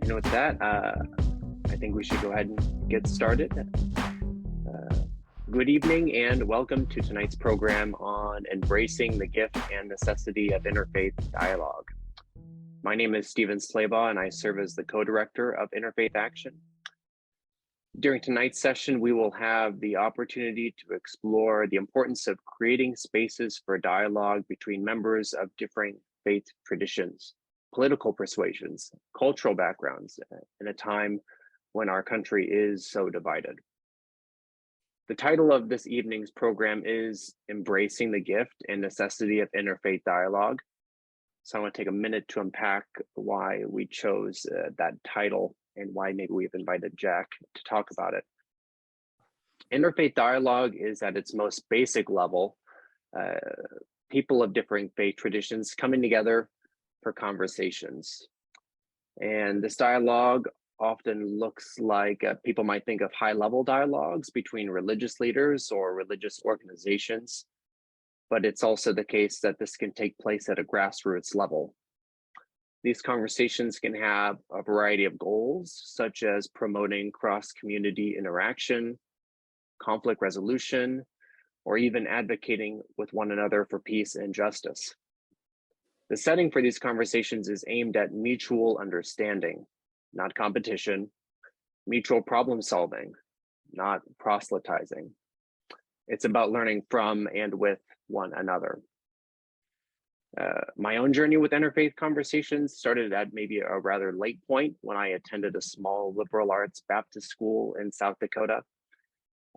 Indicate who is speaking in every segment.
Speaker 1: And with that, I think we should go ahead and get started. Good evening and welcome to tonight's program on embracing the gift and necessity of interfaith dialogue. My name is Stephen Slabaugh and I serve as the co-director of Interfaith Action. During tonight's session, we will have the opportunity to explore the importance of creating spaces for dialogue between members of differing faith traditions, political persuasions, cultural backgrounds, in a time when our country is so divided. The title of this evening's program is Embracing the Gift and Necessity of Interfaith Dialogue. So I want to take a minute to unpack why we chose that title and why maybe we've invited Jack to talk about it. Interfaith dialogue is at its most basic level, people of differing faith traditions coming together for conversations. And this dialogue often looks like people might think of high-level dialogues between religious leaders or religious organizations, but it's also the case that this can take place at a grassroots level. These conversations can have a variety of goals, such as promoting cross-community interaction, conflict resolution, or even advocating with one another for peace and justice. The setting for these conversations is aimed at mutual understanding, not competition, mutual problem solving, not proselytizing. It's about learning from and with one another. My own journey with interfaith conversations started at maybe a rather late point when I attended a small liberal arts Baptist school in South Dakota.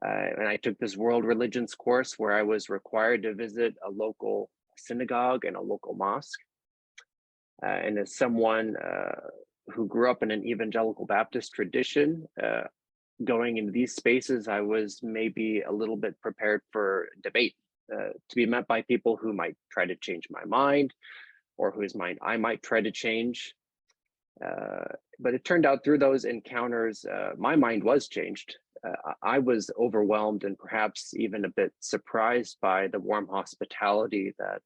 Speaker 1: And I took this world religions course where I was required to visit a local synagogue and a local mosque. And as someone who grew up in an evangelical Baptist tradition, going into these spaces, I was maybe a little bit prepared for debate. To be met by people who might try to change my mind or whose mind I might try to change. But it turned out through those encounters, my mind was changed. I was overwhelmed and perhaps even a bit surprised by the warm hospitality that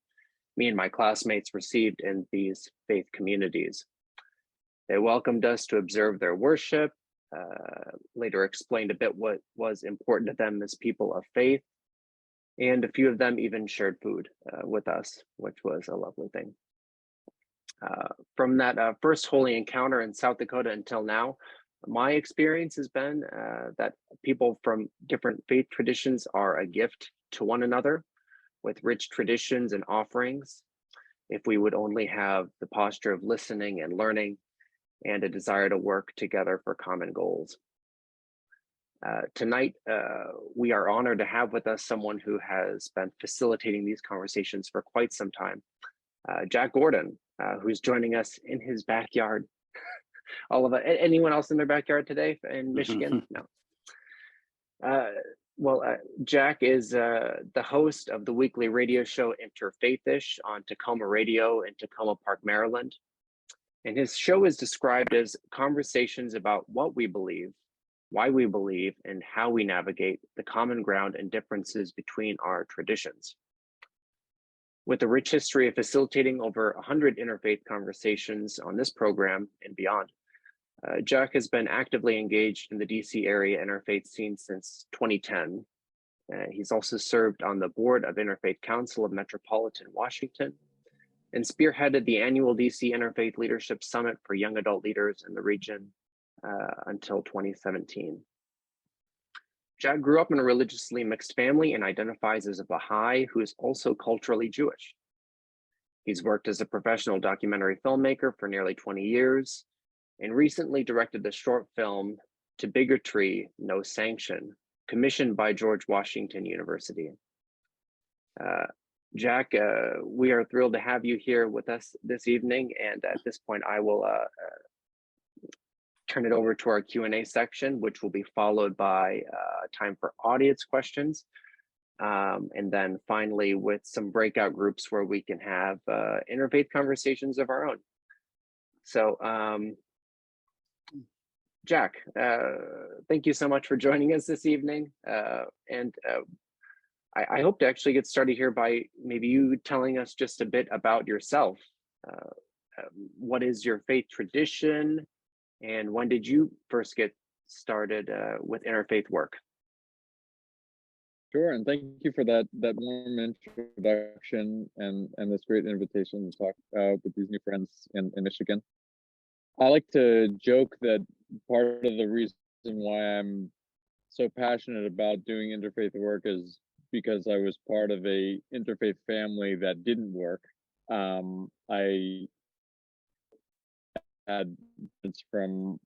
Speaker 1: me and my classmates received in these faith communities. They welcomed us to observe their worship, later explained a bit what was important to them as people of faith, and a few of them even shared food with us, which was a lovely thing. From that first holy encounter in South Dakota until now, my experience has been that people from different faith traditions are a gift to one another with rich traditions and offerings, if we would only have the posture of listening and learning and a desire to work together for common goals. Tonight, we are honored to have with us someone who has been facilitating these conversations for quite some time, Jack Gordon, who's joining us in his backyard. Anyone else in their backyard today in Michigan? No. Jack is the host of the weekly radio show Interfaith-ish on Takoma Radio in Takoma Park, Maryland. And his show is described as conversations about what we believe, why we believe, and how we navigate the common ground and differences between our traditions. With a rich history of facilitating over 100 interfaith conversations on this program and beyond, Jack has been actively engaged in the DC area interfaith scene since 2010. He's also served on the board of Interfaith Council of Metropolitan, Washington, and spearheaded the annual DC Interfaith Leadership Summit for young adult leaders in the region until 2017. Jack grew up in a religiously mixed family and identifies as a Baha'i who is also culturally Jewish. He's worked as a professional documentary filmmaker for nearly 20 years and recently directed the short film To Bigotry No Sanction, commissioned by George Washington University. Jack, we are thrilled to have you here with us this evening, and at this point I will turn it over to our Q&A section, which will be followed by time for audience questions. And then finally with some breakout groups where we can have interfaith conversations of our own. So Jack, thank you so much for joining us this evening. I hope to actually get started here by maybe you telling us just a bit about yourself. What is your faith tradition? And when did you first get started with interfaith work?
Speaker 2: Sure, and thank you for that warm introduction and this great invitation to talk with these new friends in Michigan. I like to joke that part of the reason why I'm so passionate about doing interfaith work is because I was part of a interfaith family that didn't work. I had it's from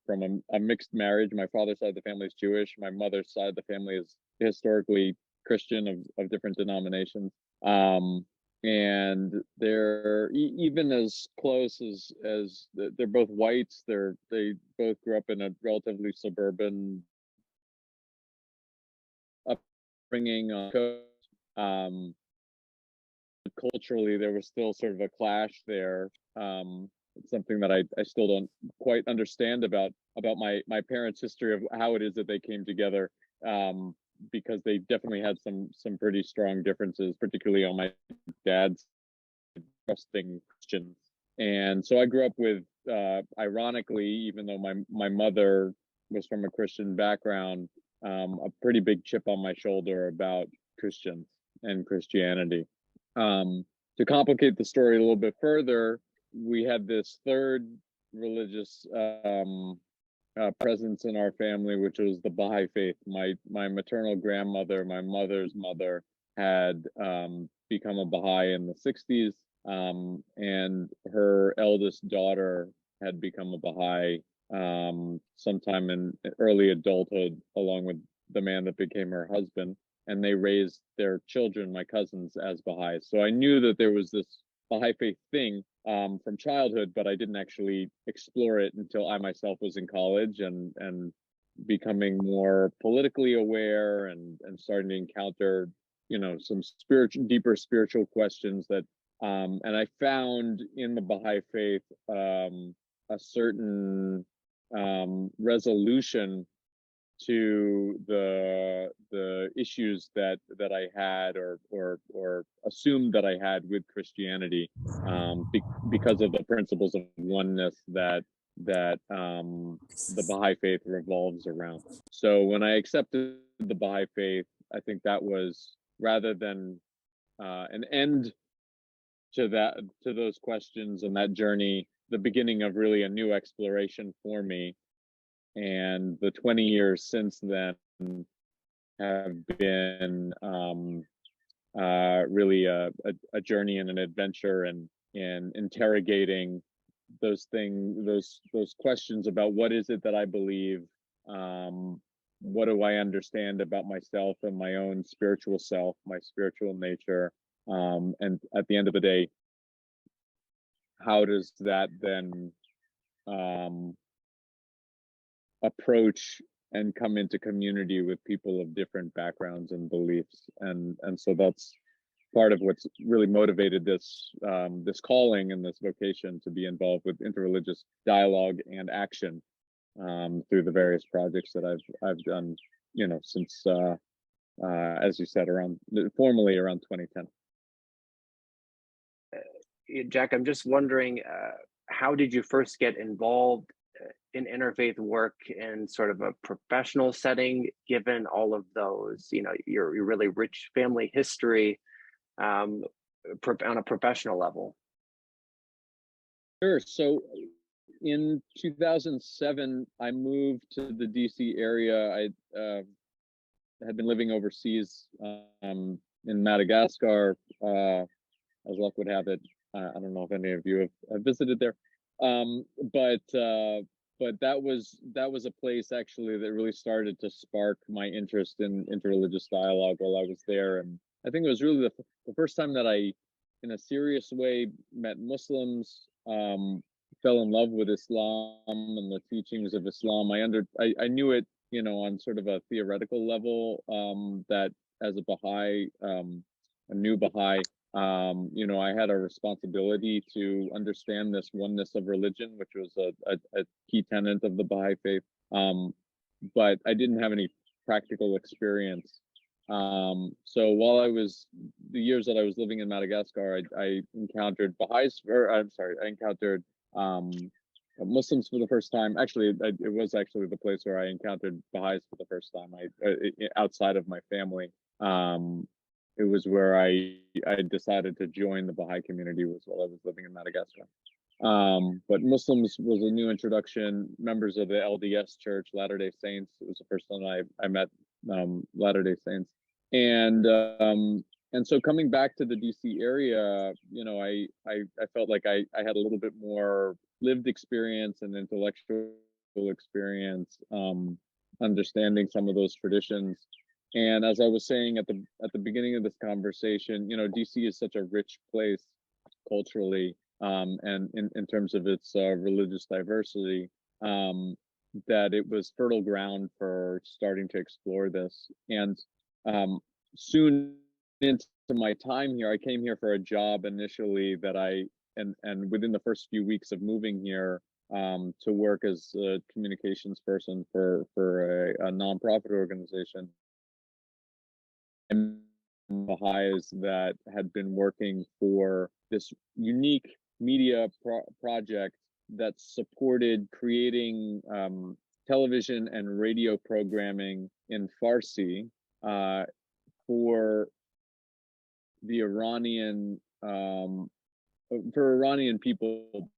Speaker 2: a mixed marriage. My father's side of the family is Jewish. My mother's side of the family is historically Christian of different denominations. And they're even as close as they're both whites. They both grew up in a relatively suburban upbringing. Um, Culturally, there was still sort of a clash there. It's something that I still don't quite understand about my parents' history of how it is that they came together, because they definitely had some pretty strong differences, particularly on my dad's trusting Christians. And so I grew up with, ironically, even though my mother was from a Christian background, a pretty big chip on my shoulder about Christians and Christianity. To complicate the story a little bit further, we had this third religious presence in our family, which was the Baha'i faith. My maternal grandmother, my mother's mother, had become a Baha'i in the 60s, and her eldest daughter had become a Baha'i sometime in early adulthood, along with the man that became her husband. And they raised their children, my cousins, as Baha'i. So I knew that there was this Baha'i faith thing from childhood, but I didn't actually explore it until I myself was in college and becoming more politically aware and starting to encounter, some deeper spiritual questions that, and I found in the Baha'i faith a certain resolution to the issues that I had or assumed that I had with Christianity, because of the principles of oneness that the Baha'i faith revolves around. So when I accepted the Baha'i faith, I think that was, rather than an end to those questions and that journey, the beginning of really a new exploration for me. And the 20 years since then have been really a journey and an adventure, and interrogating those questions about what is it that I believe, what do I understand about myself and my own spiritual self, my spiritual nature, and at the end of the day, how does that then approach and come into community with people of different backgrounds and beliefs, and so that's part of what's really motivated this calling and this vocation to be involved with interreligious dialogue and action through the various projects that I've done, since as you said, formally around 2010.
Speaker 1: Jack, I'm just wondering, how did you first get involved in interfaith work in sort of a professional setting, given all of those, your really rich family history, on a professional level?
Speaker 2: Sure. So in 2007, I moved to the DC area. I had been living overseas in Madagascar, as luck would have it. I don't know if any of you have visited there, but that was a place actually that really started to spark my interest in interreligious dialogue while I was there. And I think it was really the first time that I, in a serious way, met Muslims, fell in love with Islam and the teachings of Islam. I knew it, on sort of a theoretical level, that as a Baha'i, a new Baha'i, I had a responsibility to understand this oneness of religion, which was a key tenet of the Baha'i faith. But I didn't have any practical experience. So while the years that I was living in Madagascar, I encountered I encountered Muslims for the first time. Actually, it was actually the place where I encountered Baha'is for the first time. Outside of my family. It was where I decided to join the Baha'i community was while I was living in Madagascar. But Muslims was a new introduction. Members of the LDS Church, Latter-day Saints. It was the first time I met Latter-day Saints, and so coming back to the DC area, I felt like I had a little bit more lived experience and intellectual experience, understanding some of those traditions. And as I was saying at the beginning of this conversation, DC is such a rich place culturally, and in terms of its religious diversity, that it was fertile ground for starting to explore this. And soon into my time here, I came here for a job initially that and within the first few weeks of moving here, to work as a communications person for a nonprofit organization. And Baha'is that had been working for this unique media project that supported creating television and radio programming in Farsi for the Iranian people,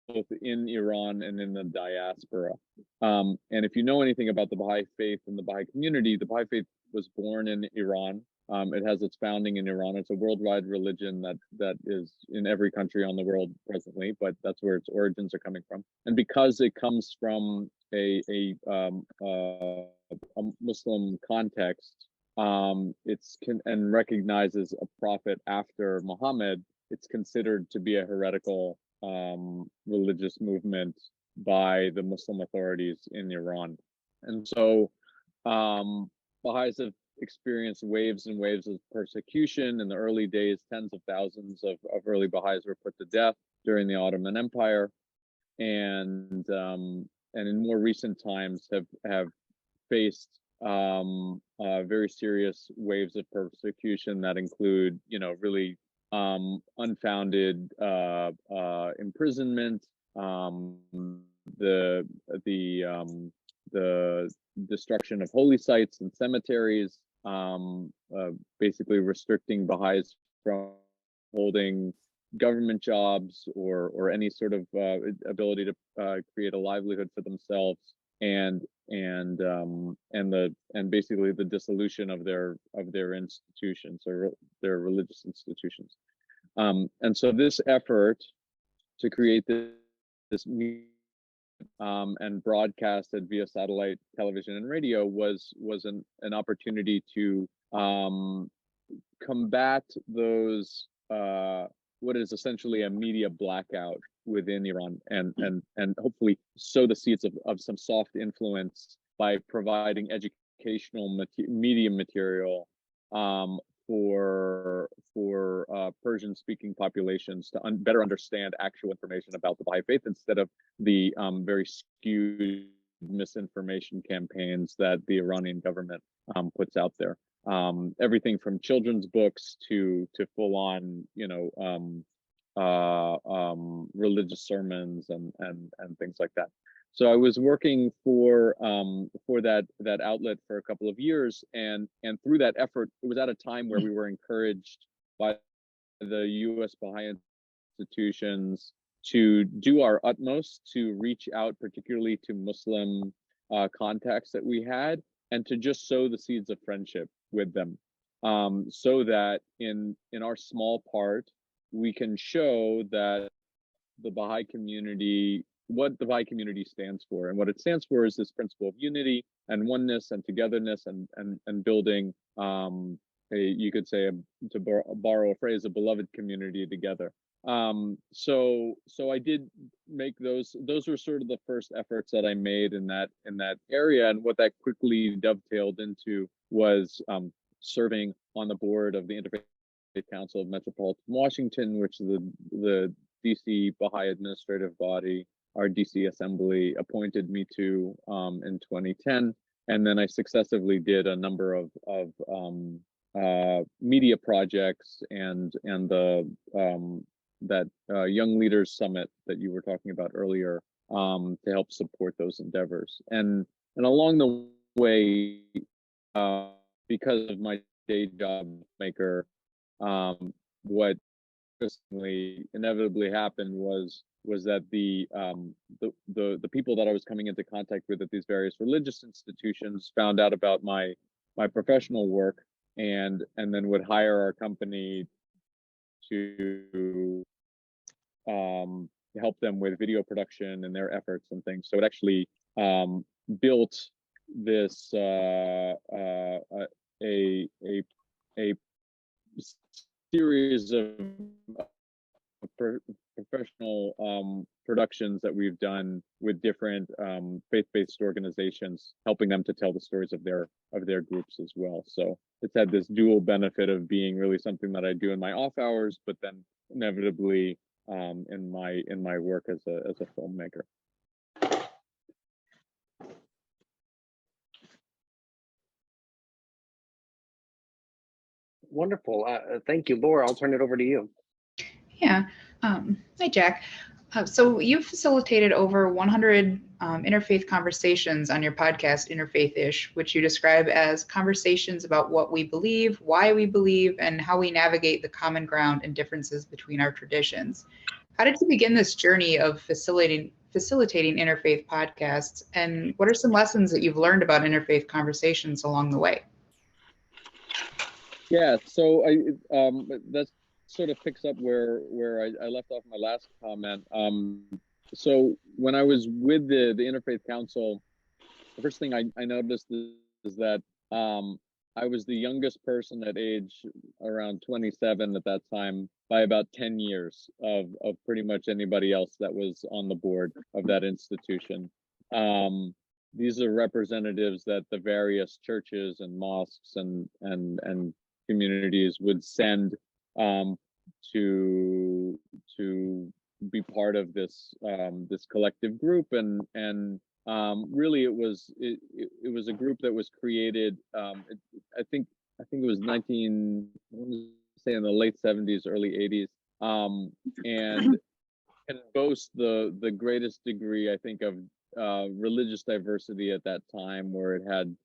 Speaker 2: both in Iran and in the diaspora. And if you know anything about the Baha'i faith and the Baha'i community, the Baha'i faith was born in Iran. It has its founding in Iran. It's a worldwide religion that is in every country on the world presently, but that's where its origins are coming from. And because it comes from a Muslim context, and recognizes a prophet after Muhammad, it's considered to be a heretical religious movement by the Muslim authorities in Iran. And so Baha'is have experienced waves and waves of persecution. In the early days, tens of thousands of early Baha'is were put to death during the Ottoman Empire, and in more recent times have faced very serious waves of persecution that include, really unfounded imprisonment, the destruction of holy sites and cemeteries, basically restricting Baha'is from holding government jobs or any sort of ability to create a livelihood for themselves, and basically the dissolution of their institutions or their religious institutions. And so this effort to create this and broadcasted via satellite television and radio was an opportunity to combat those what is essentially a media blackout within Iran, and hopefully sow the seeds of some soft influence by providing educational media material for Persian-speaking populations to better understand actual information about the Baha'i faith instead of the very skewed misinformation campaigns that the Iranian government puts out there. Everything from children's books to full-on, religious sermons and things like that. So I was working for that outlet for a couple of years, and through that effort, it was at a time where we were encouraged by the U.S. Baha'i institutions to do our utmost to reach out, particularly to Muslim contacts that we had, and to just sow the seeds of friendship with them, so that in our small part, we can show that the Baha'i community, what the Baha'i community stands for. And what it stands for is this principle of unity and oneness and togetherness and building, you could say, to borrow a phrase, a beloved community together. So I did make those were sort of the first efforts that I made in that area. And what that quickly dovetailed into was serving on the board of the Interfaith Council of Metropolitan Washington, which is the DC Baha'i administrative body. Our DC Assembly appointed me to in 2010, and then I successively did a number of media projects and the Young Leaders Summit that you were talking about earlier, to help support those endeavors. And along the way, because of my day job maker, what inevitably happened was that the people that I was coming into contact with at these various religious institutions found out about my professional work, and then would hire our company to help them with video production and their efforts and things. So it actually built this a series of professional productions that we've done with different faith-based organizations, helping them to tell the stories of their groups as well. So it's had this dual benefit of being really something that I do in my off hours, but then inevitably in my work as a filmmaker.
Speaker 1: Wonderful. Thank you, Laura. I'll turn it over to you.
Speaker 3: Yeah. Hi, Jack. So you've facilitated over 100 interfaith conversations on your podcast, Interfaith-ish, which you describe as conversations about what we believe, why we believe, and how we navigate the common ground and differences between our traditions. How did you begin this journey of facilitating interfaith podcasts, and what are some lessons that you've learned about interfaith conversations along the way?
Speaker 2: Yeah, so that sort of picks up where I left off my last comment. So when I was with the Interfaith Council, the first thing I noticed is that I was the youngest person at age around 27 at that time by about 10 years of pretty much anybody else that was on the board of that institution. These are representatives that the various churches and mosques and communities would send to be part of this collective group, and really it was a group that was created. I think it was I want to say in the late 70s, early 80s, and can boast the greatest degree, I think, of religious diversity at that time, where it had,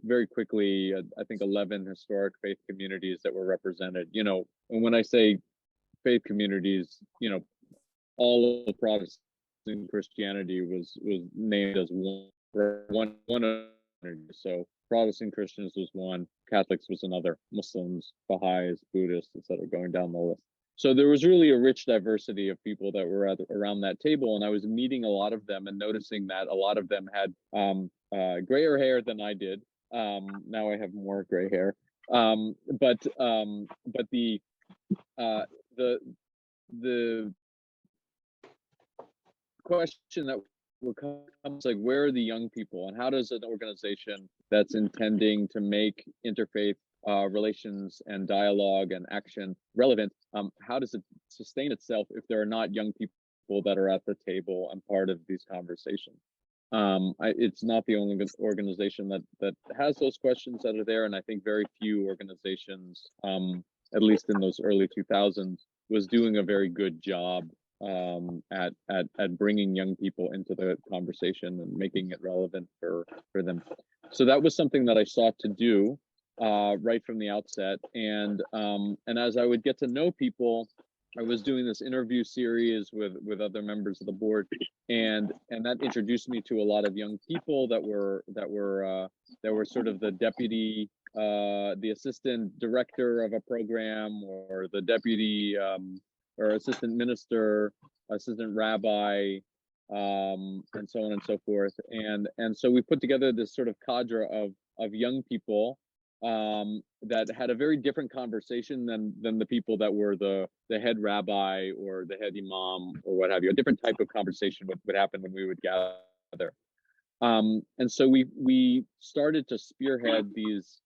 Speaker 2: very quickly, I think 11 historic faith communities that were represented. And when I say faith communities, all of Protestant Christianity was named as one. So Protestant Christians was one, Catholics was another, Muslims, Baha'is, Buddhists, etc., going down the list. So there was really a rich diversity of people that were around that table, and I was meeting a lot of them and noticing that a lot of them had grayer hair than I did. Now I have more gray hair, but the question that will come is like, where are the young people, and how does an organization that's intending to make interfaith relations and dialogue and action relevant, how does it sustain itself if there are not young people that are at the table and part of these conversations? It's not the only organization that has those questions that are there, and I think very few organizations, at least in those early 2000s, was doing a very good job at bringing young people into the conversation and making it relevant for them. So that was something that I sought to do right from the outset, and as I would get to know people, I was doing this interview series with other members of the board, and that introduced me to a lot of young people that were sort of the deputy, the assistant director of a program, or the deputy or assistant minister, assistant rabbi, and so on and so forth. And so we put together this sort of cadre of young people that had a very different conversation than the people that were the head rabbi or the head imam or what have you. A different type of conversation would happen when we would gather. And so we started to spearhead these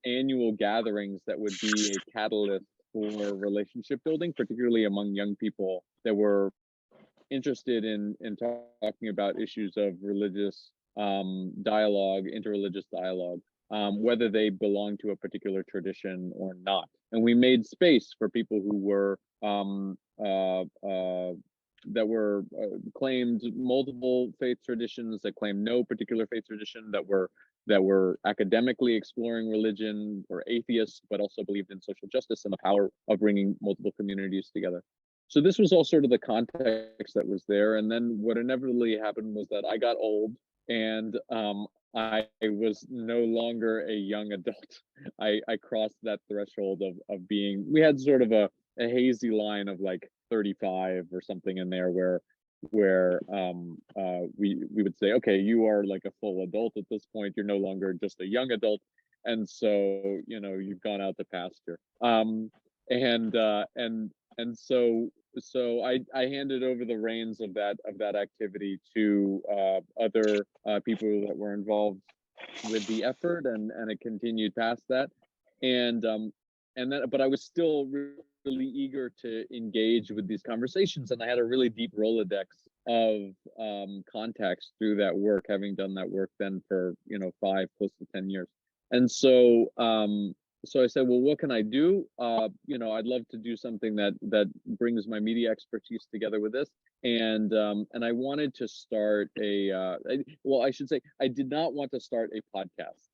Speaker 2: annual gatherings that would be a catalyst for relationship building, particularly among young people that were interested in talking about issues of religious dialogue, interreligious dialogue. whether they belong to a particular tradition or not. And we made space for people who were claimed multiple faith traditions, that claimed no particular faith tradition, that were academically exploring religion, or atheists, but also believed in social justice and the power of bringing multiple communities together. So this was all sort of the context that was there. And then what inevitably happened was that I got old, and I was no longer a young adult. I crossed that threshold of being, we had sort of a hazy line of like 35 or something in there where we would say, okay, you are like a full adult at this point. You're no longer just a young adult. And so, you know, you've gone out to pasture. And so I handed over the reins of that activity to other people that were involved with the effort, and it continued past that. And then, but I was still really eager to engage with these conversations, and I had a really deep Rolodex of contacts through that work, having done that work then for 5 close to 10 years. And so so I said, well, what can I do? I'd love to do something that brings my media expertise together with this. And I wanted to start I should say, I did not want to start a podcast.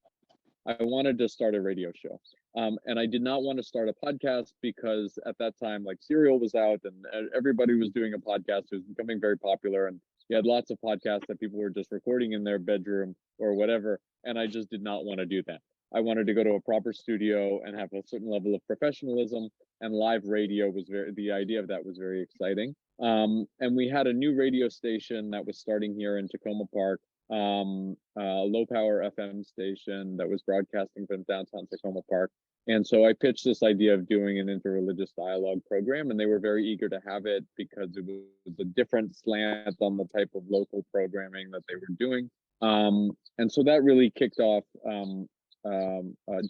Speaker 2: I wanted to start a radio show. And I did not want to start a podcast because at that time, like, Serial was out and everybody was doing a podcast. It was becoming very popular. And you had lots of podcasts that people were just recording in their bedroom or whatever. And I just did not want to do that. I wanted to go to a proper studio and have a certain level of professionalism, and live radio was the idea of that was very exciting. And we had a new radio station that was starting here in Takoma Park, low power FM station that was broadcasting from downtown Takoma Park. And so I pitched this idea of doing an interreligious dialogue program, and they were very eager to have it because it was a different slant on the type of local programming that they were doing. And so that really kicked off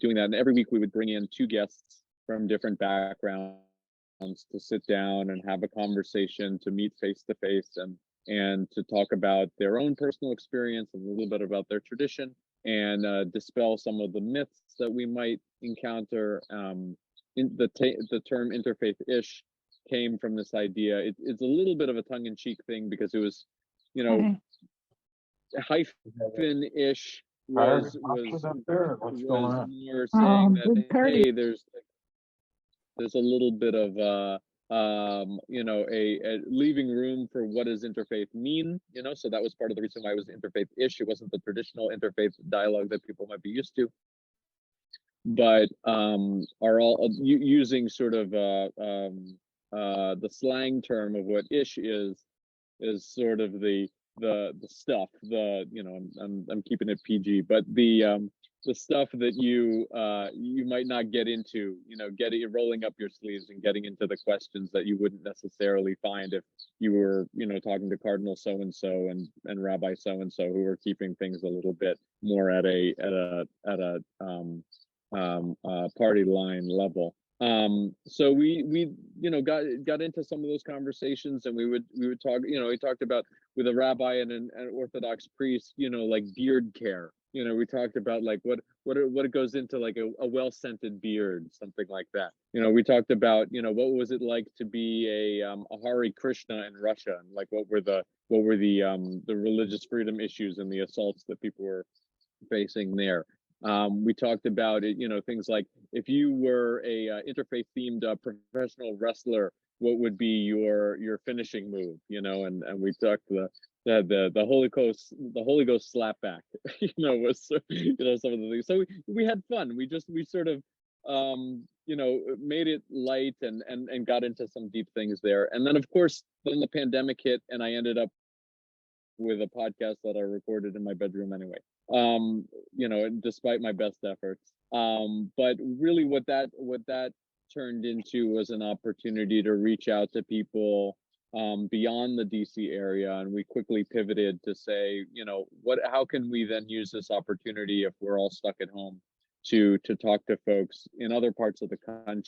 Speaker 2: doing that. And every week we would bring in 2 guests from different backgrounds to sit down and have a conversation, to meet face to face, and to talk about their own personal experience and a little bit about their tradition, and dispel some of the myths that we might encounter. The term interfaith-ish came from this idea. It's a little bit of a tongue-in-cheek thing because it was, hyphen-ish was more saying that, hey, there's a little bit of a leaving room for what does interfaith mean, so that was part of the reason why it was interfaith-ish. It wasn't the traditional interfaith dialogue that people might be used to, but are all using sort of the slang term of what ish is sort of the stuff, I'm keeping it PG, but the stuff that you might not get into, rolling up your sleeves and getting into the questions that you wouldn't necessarily find if you were, talking to Cardinal so-and-so and Rabbi so-and-so, who were keeping things a little bit more at a party line level. So we got into some of those conversations, and we would talk, we talked about with a rabbi and an Orthodox priest, like beard care. We talked about like what it goes into, like a well-scented beard, something like that. We talked about, what was it like to be a Hare Krishna in Russia, and like what were the religious freedom issues and the assaults that people were facing there. We talked about it, things like if you were a interfaith themed professional wrestler, what would be your finishing move, and we talked the Holy Ghost slap back, was some of the things. So we had fun. We sort of made it light and got into some deep things there. And then of course then the pandemic hit, and I ended up with a podcast that I recorded in my bedroom anyway, despite my best efforts. But really what that turned into was an opportunity to reach out to people beyond the DC area. And we quickly pivoted to say, how can we then use this opportunity if we're all stuck at home to talk to folks in other parts of the countries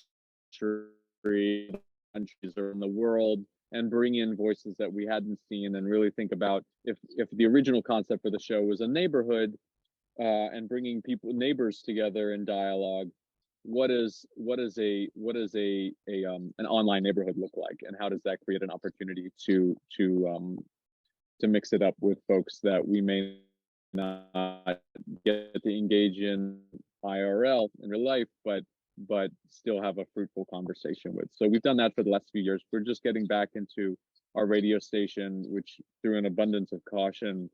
Speaker 2: or in the world, and bring in voices that we hadn't seen, and really think about if the original concept for the show was a neighborhood, and bringing neighbors together in dialogue. What does an online neighborhood look like, and how does that create an opportunity to mix it up with folks that we may not get to engage in IRL in real life, but still have a fruitful conversation with. So we've done that for the last few years. We're just getting back into our radio station, which through an abundance of caution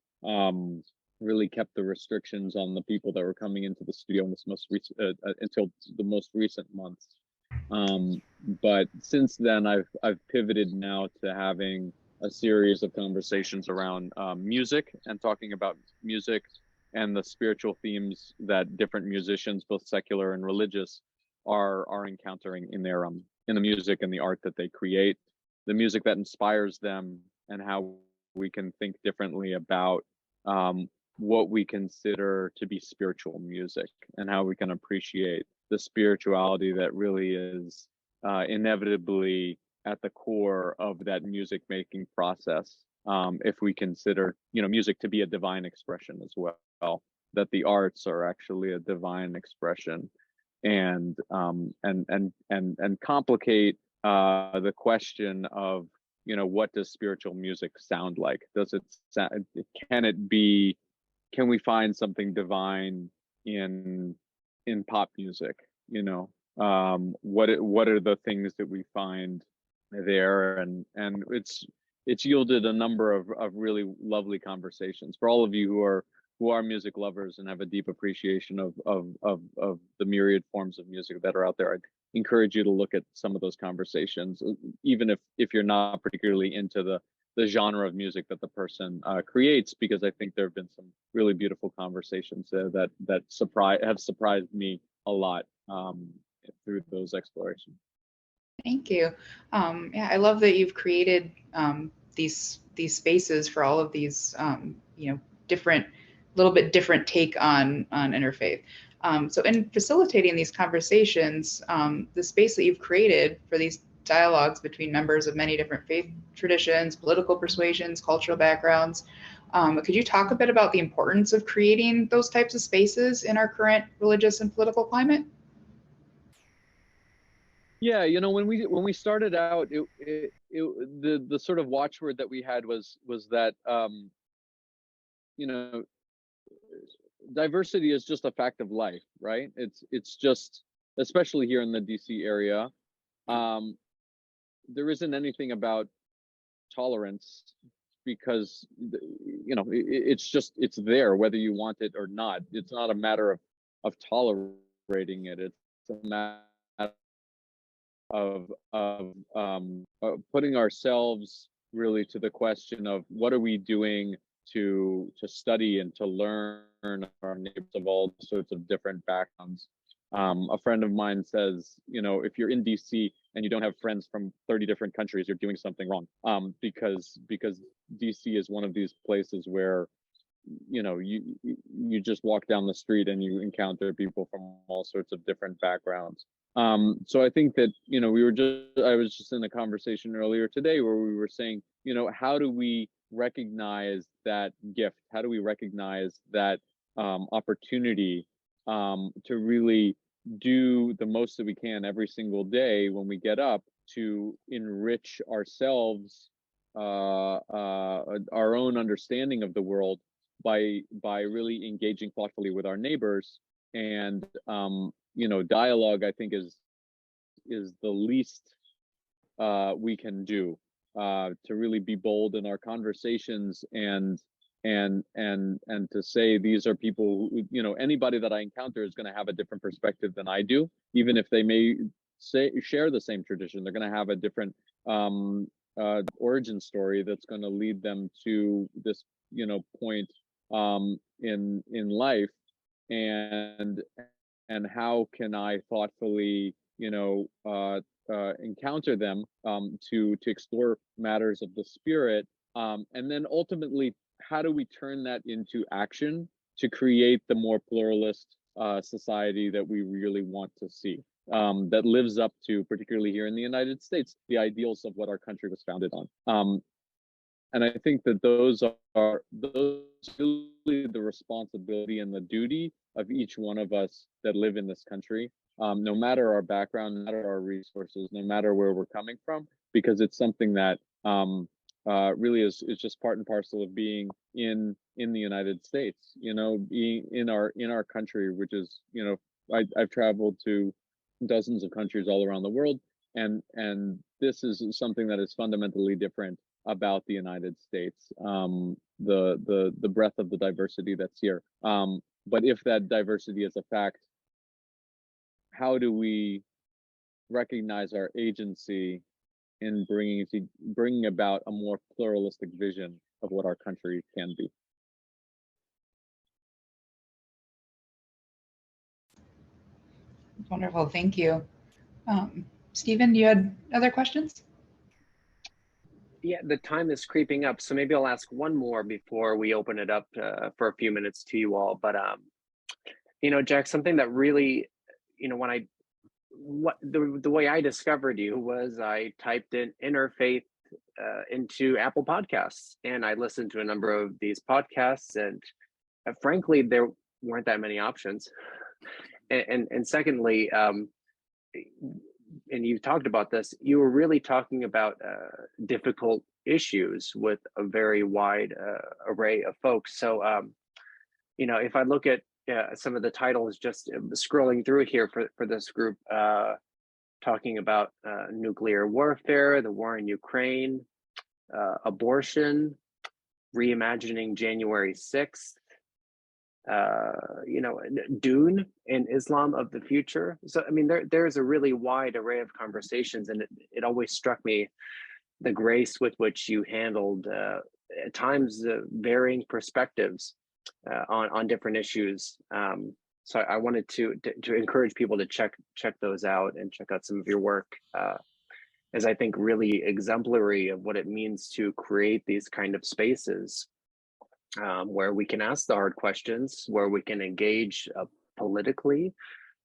Speaker 2: really kept the restrictions on the people that were coming into the studio in this most recent until the most recent months. But since then, I've pivoted now to having a series of conversations around music and talking about music and the spiritual themes that different musicians, both secular and religious, are encountering in their in the music and the art that they create, the music that inspires them, and how we can think differently about what we consider to be spiritual music, and how we can appreciate the spirituality that really is inevitably at the core of that music making process. If we consider, music to be a divine expression as well, that the arts are actually a divine expression, and complicate the question of, what does spiritual music sound like? Does it sound, can we find something divine in pop music? What are the things that we find there? And it's yielded a number of really lovely conversations for all of you who are music lovers and have a deep appreciation of the myriad forms of music that are out there. I'd encourage you to look at some of those conversations, even if you're not particularly into the genre of music that the person creates, because I think there have been some really beautiful conversations there that have surprised me a lot through those explorations.
Speaker 3: Thank you. Yeah, I love that you've created these spaces for all of these, different, little bit different take on interfaith. So in facilitating these conversations, the space that you've created for these dialogues between members of many different faith traditions, political persuasions, cultural backgrounds, could you talk a bit about the importance of creating those types of spaces in our current religious and political climate?
Speaker 2: Yeah, when we started out, the sort of watchword that we had was that diversity is just a fact of life, right? It's just, especially here in the DC area, there isn't anything about tolerance, because it's there whether you want it or not. It's not a matter of tolerating it. It's a matter of putting ourselves really to the question of what are we doing to study and to learn our neighbors of all sorts of different backgrounds. A friend of mine says, if you're in DC and you don't have friends from 30 different countries, you're doing something wrong. Because DC is one of these places where, you just walk down the street and you encounter people from all sorts of different backgrounds. So I think that, I was just in a conversation earlier today where we were saying, how do we recognize that gift? How do we recognize that opportunity to really do the most that we can every single day when we get up to enrich ourselves, our own understanding of the world by really engaging thoughtfully with our neighbors? And dialogue, I think, is the least we can do to really be bold in our conversations and to say these are people who, anybody that I encounter is going to have a different perspective than I do, even if they may share the same tradition. They're going to have a different origin story that's going to lead them to this point in life. And how can I thoughtfully encounter them to explore matters of the spirit, and then ultimately, how do we turn that into action to create the more pluralist society that we really want to see, that lives up to, particularly here in the United States, the ideals of what our country was founded on. I think that those really the responsibility and the duty of each one of us that live in this country, no matter our background, no matter our resources, no matter where we're coming from, because it's something that really is just part and parcel of being in the United States. You know, being in our country, which is, you know, I've traveled to dozens of countries all around the world, and this is something that is fundamentally different about the United States, the breadth of the diversity that's here. But if that diversity is a fact, how do we recognize our agency in bringing about a more pluralistic vision of what our country can be?
Speaker 3: Wonderful, thank you. Stephen, you had other questions?
Speaker 1: Yeah, the time is creeping up, so maybe I'll ask one more before we open it up for a few minutes to you all. But you know, Jack, something that really, you know, the way I discovered you was I typed in interfaith into Apple Podcasts, and I listened to a number of these podcasts, and frankly, there weren't that many options. And secondly, and you talked about this, you were really talking about difficult issues with a very wide array of folks. So, you know, if I look at some of the titles, just scrolling through here for this group, talking about nuclear warfare, the war in Ukraine, abortion, reimagining January 6th, you know, Dune and Islam of the future. So, I mean, there's a really wide array of conversations, and it always struck me the grace with which you handled at times varying perspectives on different issues. So I wanted to encourage people to check those out and check out some of your work, as I think really exemplary of what it means to create these kind of spaces where we can ask the hard questions, where we can engage politically,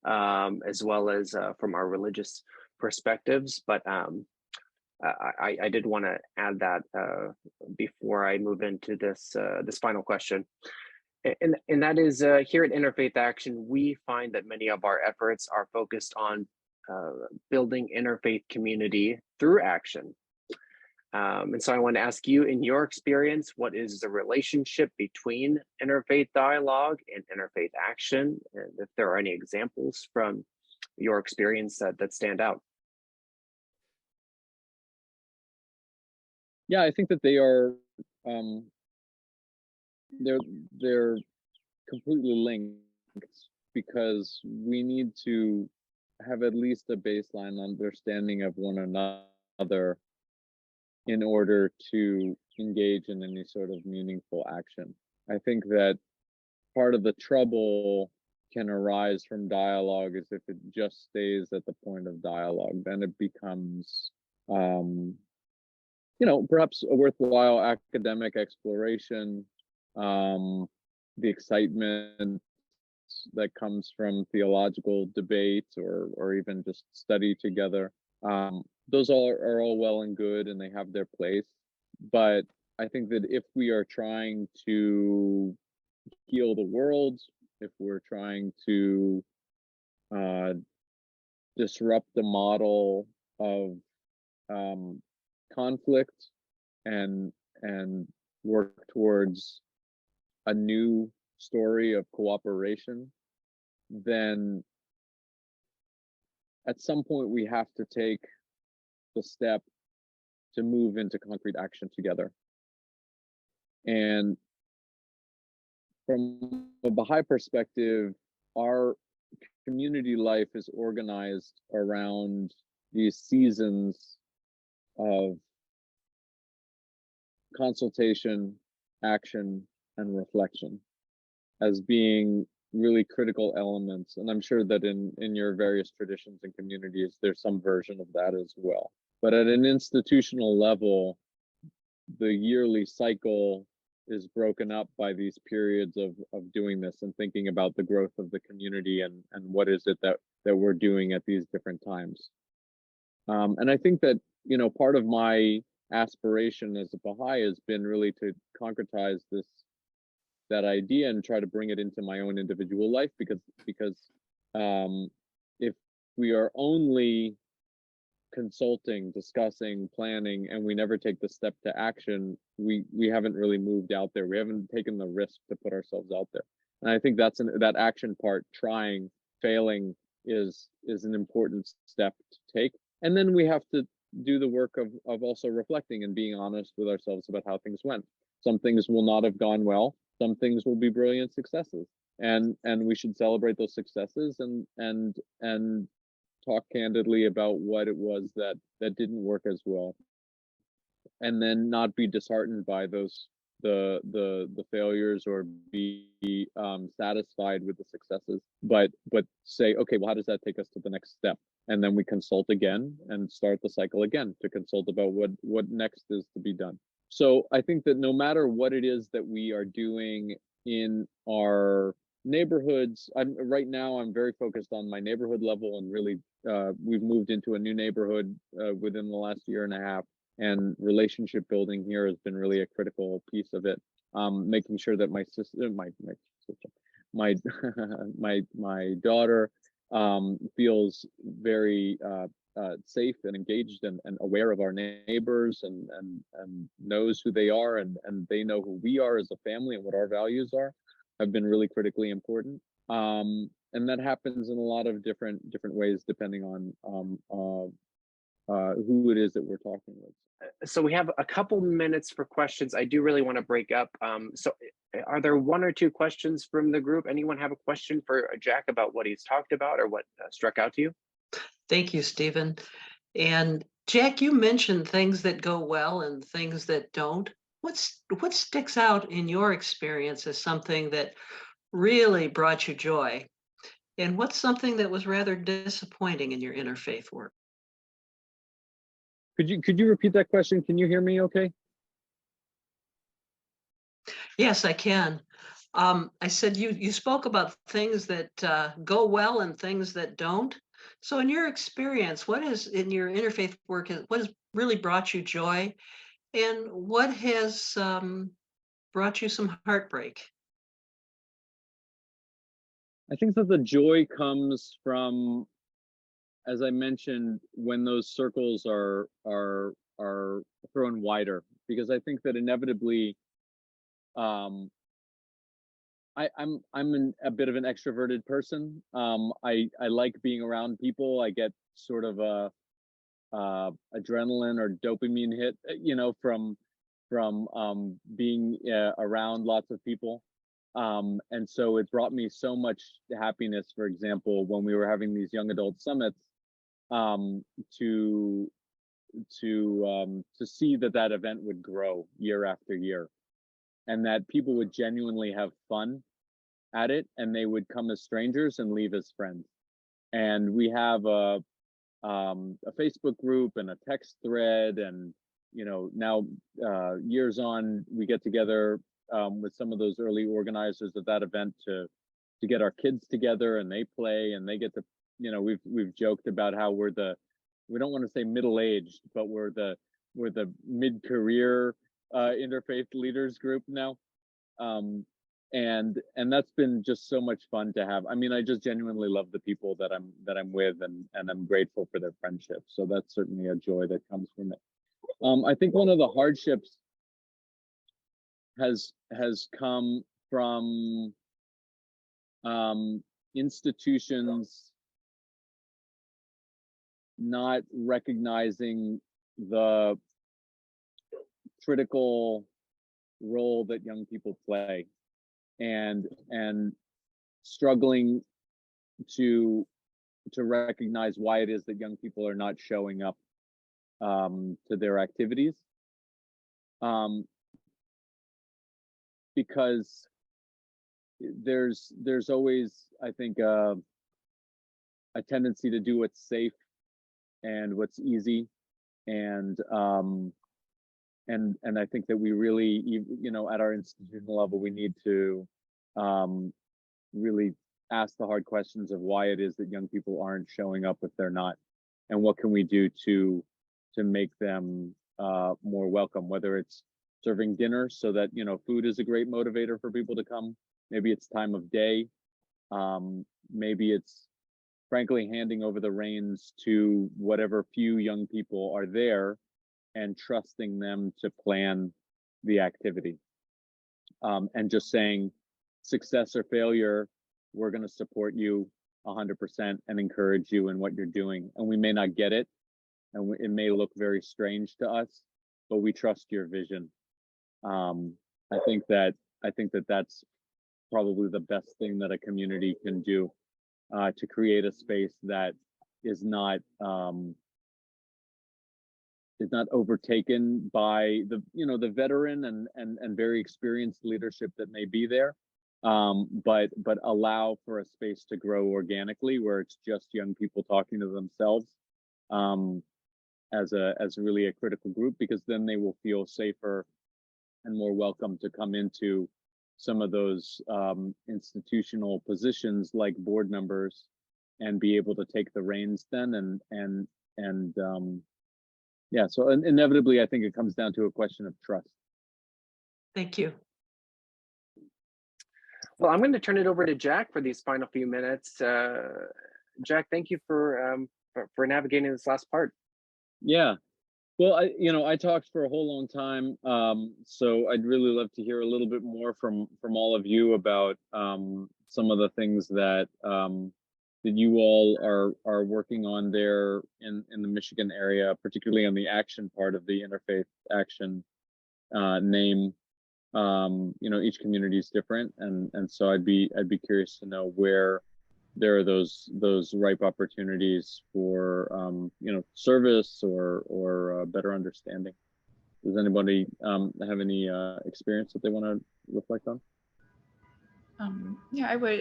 Speaker 1: as well as from our religious perspectives. But I did want to add that before I move into this final question. And that is, here at Interfaith Action, we find that many of our efforts are focused on building interfaith community through action. And so I want to ask you, in your experience, what is the relationship between interfaith dialogue and interfaith action? And if there are any examples from your experience that stand out.
Speaker 2: Yeah, I think that they are they're completely linked, because we need to have at least a baseline understanding of one another in order to engage in any sort of meaningful action. I think that part of the trouble can arise from dialogue is if it just stays at the point of dialogue, then it becomes, you know, perhaps a worthwhile academic exploration, the excitement that comes from theological debate or even just study together. Those are all well and good, and they have their place. But I think that if we are trying to heal the world, if we're trying to disrupt the model of conflict and work towards a new story of cooperation, then at some point we have to take the step to move into concrete action together. And from a Baha'i perspective, our community life is organized around these seasons of consultation, action, and reflection as being really critical elements. And I'm sure that in your various traditions and communities, there's some version of that as well. But at an institutional level, the yearly cycle is broken up by these periods of doing this and thinking about the growth of the community and what is it that we're doing at these different times. And I think that, you know, part of my aspiration as a Baha'i has been really to concretize that idea and try to bring it into my own individual life, because if we are only consulting, discussing, planning, and we never take the step to action, we haven't really moved out there. We haven't taken the risk to put ourselves out there. And I think that action part, trying, failing, is an important step to take. And then we have to do the work of also reflecting and being honest with ourselves about how things went. Some things will not have gone well. Some things will be brilliant successes, and we should celebrate those successes and talk candidly about what it was that didn't work as well, and then not be disheartened by the failures, or be satisfied with the successes, but say, okay, well, how does that take us to the next step? And then we consult again and start the cycle again to consult about what next is to be done. So I think that no matter what it is that we are doing in our neighborhoods, right now I'm very focused on my neighborhood level, and really we've moved into a new neighborhood within the last year and a half, and relationship building here has been really a critical piece of it. Making sure that my my daughter feels very safe and engaged and aware of our neighbors, and knows who they are, and they know who we are as a family and what our values are, have been really critically important. And that happens in a lot of different ways, depending on who it is that we're talking with.
Speaker 1: So we have a couple minutes for questions. I do really want to break up. So are there one or two questions from the group? Anyone have a question for Jack about what he's talked about, or what struck out to you?
Speaker 4: Thank you, Stephen. And Jack, you mentioned things that go well and things that don't. What sticks out in your experience as something that really brought you joy? And what's something that was rather disappointing in your interfaith work?
Speaker 2: Could you repeat that question? Can you hear me okay?
Speaker 4: Yes, I can. I said you spoke about things that go well and things that don't. So in your experience, what is in your interfaith work, what has really brought you joy, and what has brought you some heartbreak?
Speaker 2: I think that the joy comes from, as I mentioned, when those circles are thrown wider, because I think that inevitably, I'm a bit of an extroverted person. I like being around people. I get sort of a adrenaline or dopamine hit, from being around lots of people. And so it brought me so much happiness, for example, when we were having these young adult summits, to see that event would grow year after year, and that people would genuinely have fun at it, and they would come as strangers and leave as friends. And we have a Facebook group and a text thread, and now years on, we get together with some of those early organizers of that event to get our kids together, and they play, and they get to, we've joked about how we don't want to say middle-aged, but we're the mid-career interfaith leaders group now. And that's been just so much fun to have. I mean, I just genuinely love the people that I'm with, and I'm grateful for their friendship. So that's certainly a joy that comes from it. I think one of the hardships has come from institutions not recognizing the critical role that young people play, and struggling to recognize why it is that young people are not showing up to their activities, because there's always, I think, a tendency to do what's safe and what's easy, and I think that we really, at our institutional level, we need to really ask the hard questions of why it is that young people aren't showing up if they're not, and what can we do to make them more welcome, whether it's serving dinner so that, food is a great motivator for people to come. Maybe it's time of day. Maybe it's frankly handing over the reins to whatever few young people are there and trusting them to plan the activity. And just saying, success or failure, we're going to support you 100% and encourage you in what you're doing. And we may not get it, and it may look very strange to us, but we trust your vision. I think that that's probably the best thing that a community can do, to create a space that is not overtaken by the veteran and very experienced leadership that may be there, but allow for a space to grow organically where it's just young people talking to themselves, as really a critical group, because then they will feel safer and more welcome to come into some of those institutional positions like board members and be able to take the reins then so inevitably I think it comes down to a question of trust.
Speaker 4: Thank you.
Speaker 1: Well, I'm going to turn it over to Jack for these final few minutes. Jack, thank you for navigating this last part.
Speaker 2: Yeah. Well, I talked for a whole long time, so I'd really love to hear a little bit more from all of you about some of the things that you all are working on there in the Michigan area, particularly on the action part of the Interfaith Action name. Each community is different, and so I'd be curious to know where there are those ripe opportunities for service or better understanding. Does anybody have any experience that they want to reflect on?
Speaker 3: Yeah, I would.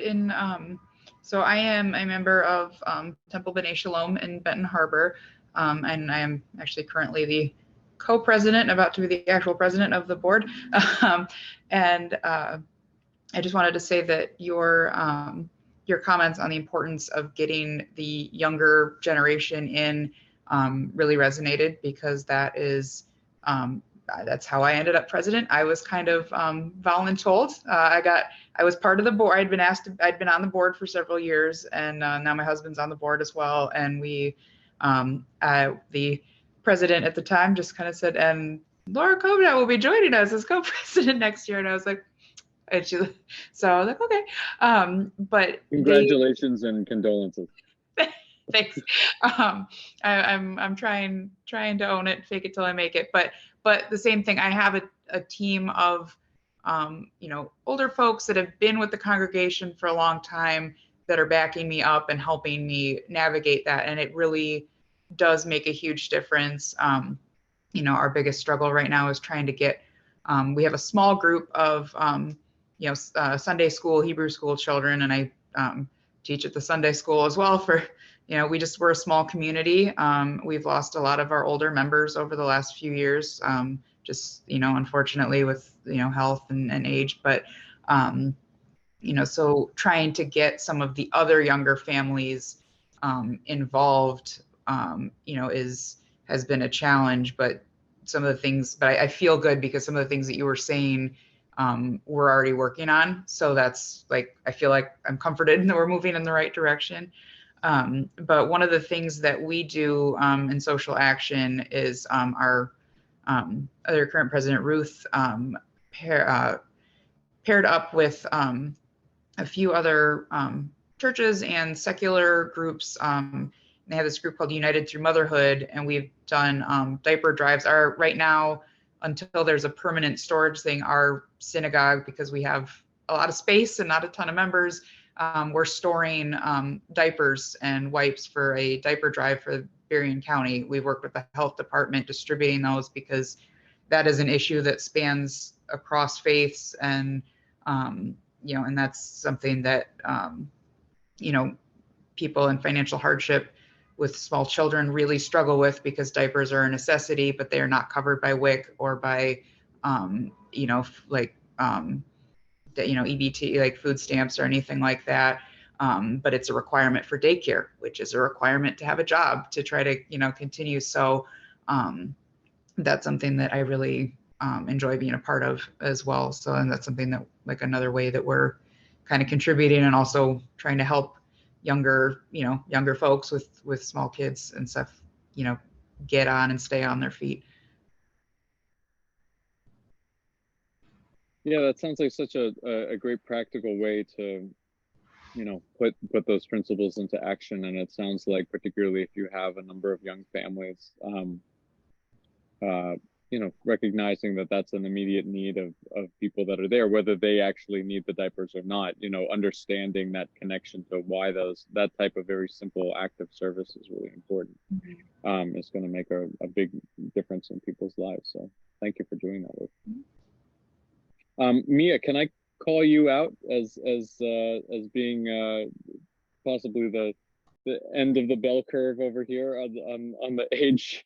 Speaker 3: So I am a member of Temple B'nai Shalom in Benton Harbor, and I am actually currently the co-president, about to be the actual president of the board. And I just wanted to say that your comments on the importance of getting the younger generation in really resonated, because that is that's how I ended up president. I was kind of voluntold. I was part of the board. I'd been on the board for several years, and now my husband's on the board as well. And the president at the time just kind of said, and Laura Kovnat will be joining us as co-president next year. And I was like, so I was like, okay. But
Speaker 2: congratulations and condolences.
Speaker 3: Thanks. I'm trying to own it, fake it till I make it. But the same thing, I have a team of older folks that have been with the congregation for a long time that are backing me up and helping me navigate that. And it really does make a huge difference. Our biggest struggle right now is trying to get, we have a small group of, Sunday school, Hebrew school children, and I teach at the Sunday school as well for, we're a small community. We've lost a lot of our older members over the last few years, unfortunately with, health and age, but, so trying to get some of the other younger families involved, has been a challenge, but I feel good because some of the things that you were saying, we're already working on. So that's I feel like I'm comforted that we're moving in the right direction. But one of the things that we do in social action is our other current president, Ruth, paired up with a few other churches and secular groups. They have this group called United Through Motherhood, and we've done diaper drives. Right now, until there's a permanent storage thing, our synagogue, because we have a lot of space and not a ton of members, we're storing diapers and wipes for a diaper drive for Berrien County. We've worked with the health department distributing those because that is an issue that spans across faiths, and and that's something that people in financial hardship with small children really struggle with, because diapers are a necessity, but they are not covered by WIC or by EBT, like food stamps or anything like that. But it's a requirement for daycare, which is a requirement to have a job to try to, continue. So that's something that I really enjoy being a part of as well. So, and that's something that, like, another way that we're kind of contributing and also trying to help younger folks with small kids and stuff, get on and stay on their feet.
Speaker 2: Yeah, that sounds like such a great practical way to, put those principles into action. And it sounds like, particularly if you have a number of young families, recognizing that that's an immediate need of people that are there, whether they actually need the diapers or not, understanding that connection to why that type of very simple act of service is really important. It's going to make a big difference in people's lives. So thank you for doing that work. Mia, can I call you out as being possibly the end of the bell curve over here on the age?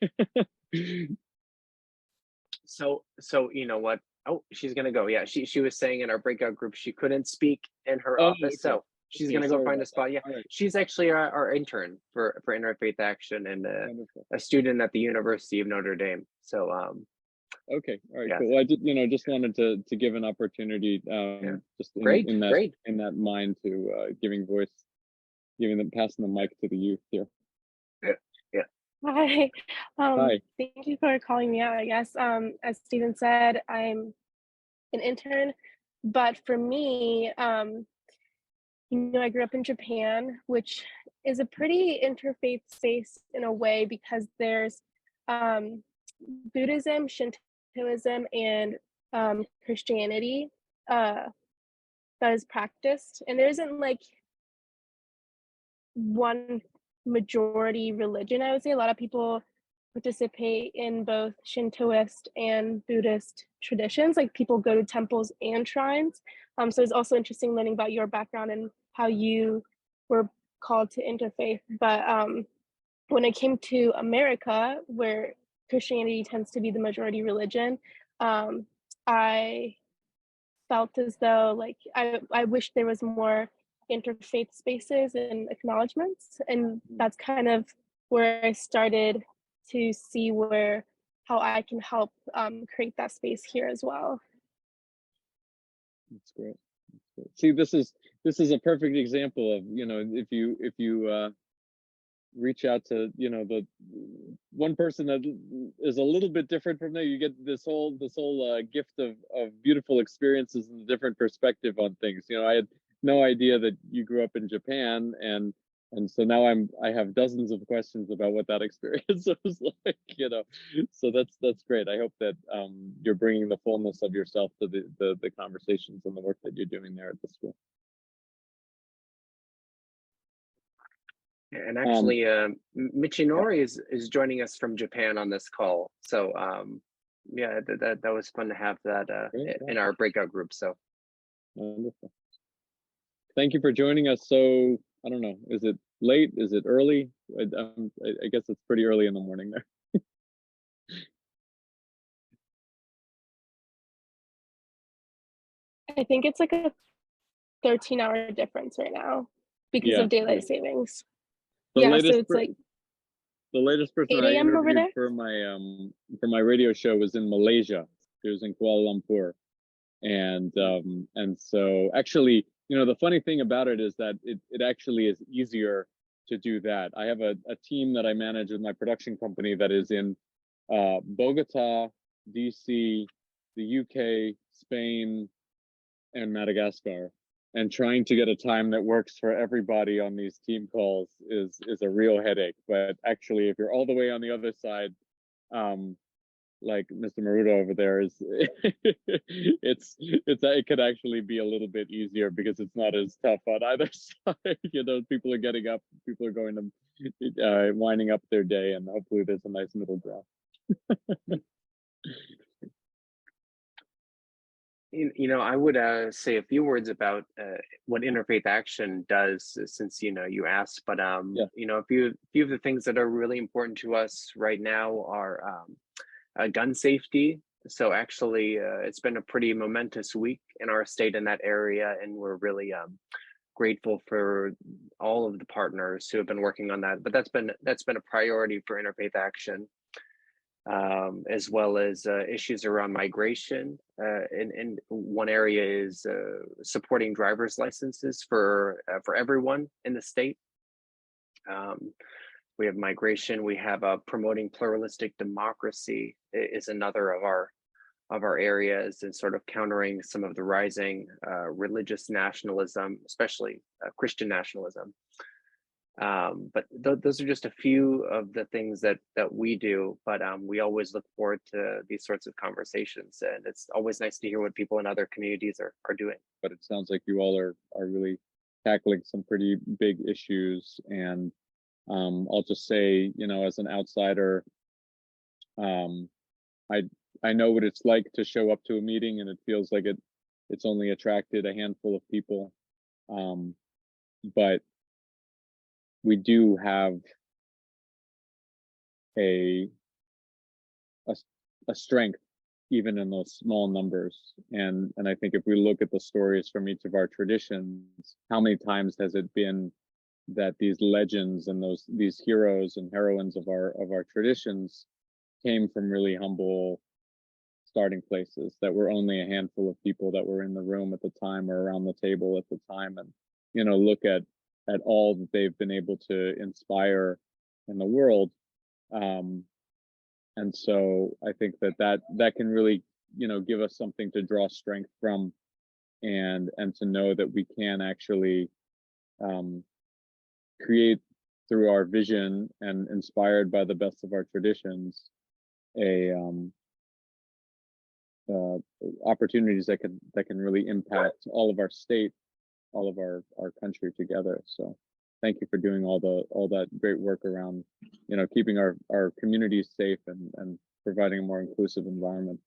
Speaker 1: So you know what? Oh, she's gonna go. Yeah, she was saying in our breakout group she couldn't speak in her office,
Speaker 2: okay.
Speaker 1: so she's gonna go find a spot. Yeah,
Speaker 2: right.
Speaker 1: She's actually our intern for Interfaith Action and a student at the University of Notre Dame. So
Speaker 2: okay, all right,
Speaker 1: yeah.
Speaker 2: cool. Well, I just wanted to give an opportunity, just in that mind to giving voice, passing the mic to the youth here.
Speaker 1: Yeah.
Speaker 5: Hi.
Speaker 2: Hi.
Speaker 5: Thank you for calling me out, I guess. As Stephen said, I'm an intern, but for me, I grew up in Japan, which is a pretty interfaith space in a way, because there's Buddhism, Shintoism, and Christianity that is practiced, and there isn't like one majority religion. I would say a lot of people participate in both Shintoist and Buddhist traditions. Like, people go to temples and shrines. So it's also interesting learning about your background and how you were called to interfaith. But when it came to America, where Christianity tends to be the majority religion, I felt as though, like, I wish there was more interfaith spaces and acknowledgements, and that's kind of where I started to see how I can help create that space here as well.
Speaker 2: That's great. See, this is a perfect example of, if you reach out to the one person that is a little bit different from there, you get this whole gift of beautiful experiences and a different perspective on things. I had no idea that you grew up in Japan, and so now I have dozens of questions about what that experience was like. So that's great. I hope that you're bringing the fullness of yourself to the conversations and the work that you're doing there at the school.
Speaker 1: And actually, Michinori is joining us from Japan on this call. So yeah, that was fun to have that in our breakout group. So
Speaker 2: wonderful. Thank you for joining us. So I don't know, is it late? Is it early? I guess it's pretty early in the morning there.
Speaker 5: I think it's like a 13-hour difference right now because of daylight savings. So it's like
Speaker 2: the latest person I interviewed for my radio show was in Malaysia. It was in Kuala Lumpur, and so actually, the funny thing about it is that it actually is easier to do that. I have a team that I manage with my production company that is in Bogota, DC, the UK, Spain, and Madagascar. And trying to get a time that works for everybody on these team calls is a real headache. But actually, if you're all the way on the other side, like Mr. Maruda over there is, it could actually be a little bit easier because it's not as tough on either side. People are getting up, people are going to winding up their day, and hopefully there's a nice middle ground.
Speaker 1: I would say a few words about what Interfaith Action does, since you asked. But a few of the things that are really important to us right now are gun safety. So actually, it's been a pretty momentous week in our state in that area, and we're really grateful for all of the partners who have been working on that. But that's been a priority for Interfaith Action. as well as issues around migration. And one area is supporting driver's licenses for everyone in the state. We have migration. We have promoting pluralistic democracy is another of our areas, and sort of countering some of the rising religious nationalism, especially Christian nationalism. But those are just a few of the things that we do, but we always look forward to these sorts of conversations, and it's always nice to hear what people in other communities are doing.
Speaker 2: But it sounds like you all are really tackling some pretty big issues, and I'll just say, you know, as an outsider, I know what it's like to show up to a meeting and it feels like it's only attracted a handful of people, but we do have a strength even in those small numbers, and I think if we look at the stories from each of our traditions, how many times has it been that these legends and these heroes and heroines of our traditions came from really humble starting places, that were only a handful of people that were in the room at the time or around the table at the time, and, you know, look at all that they've been able to inspire in the world. And so I think that can really, you know, give us something to draw strength from, and to know that we can actually create through our vision and inspired by the best of our traditions opportunities that can really impact all of our state, all of our country together. So thank you for doing all that great work around, you know, keeping our communities safe and providing a more inclusive environment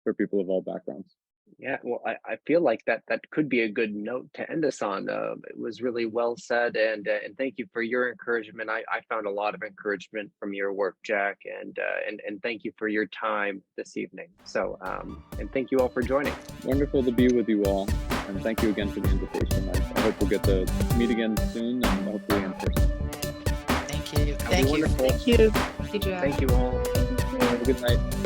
Speaker 2: for people of all backgrounds.
Speaker 1: Yeah, well, I feel like that could be a good note to end us on. It was really well said, and thank you for your encouragement. I found a lot of encouragement from your work, Jack, and thank you for your time this evening. So, and thank you all for joining.
Speaker 2: Wonderful to be with you all, and thank you again for the invitation. I hope we'll get to meet again soon, and hopefully in person.
Speaker 6: Thank you.
Speaker 1: Thank you.
Speaker 6: Wonderful.
Speaker 3: Thank you. Thank you, Jack.
Speaker 1: Thank you all.
Speaker 2: Have a good night.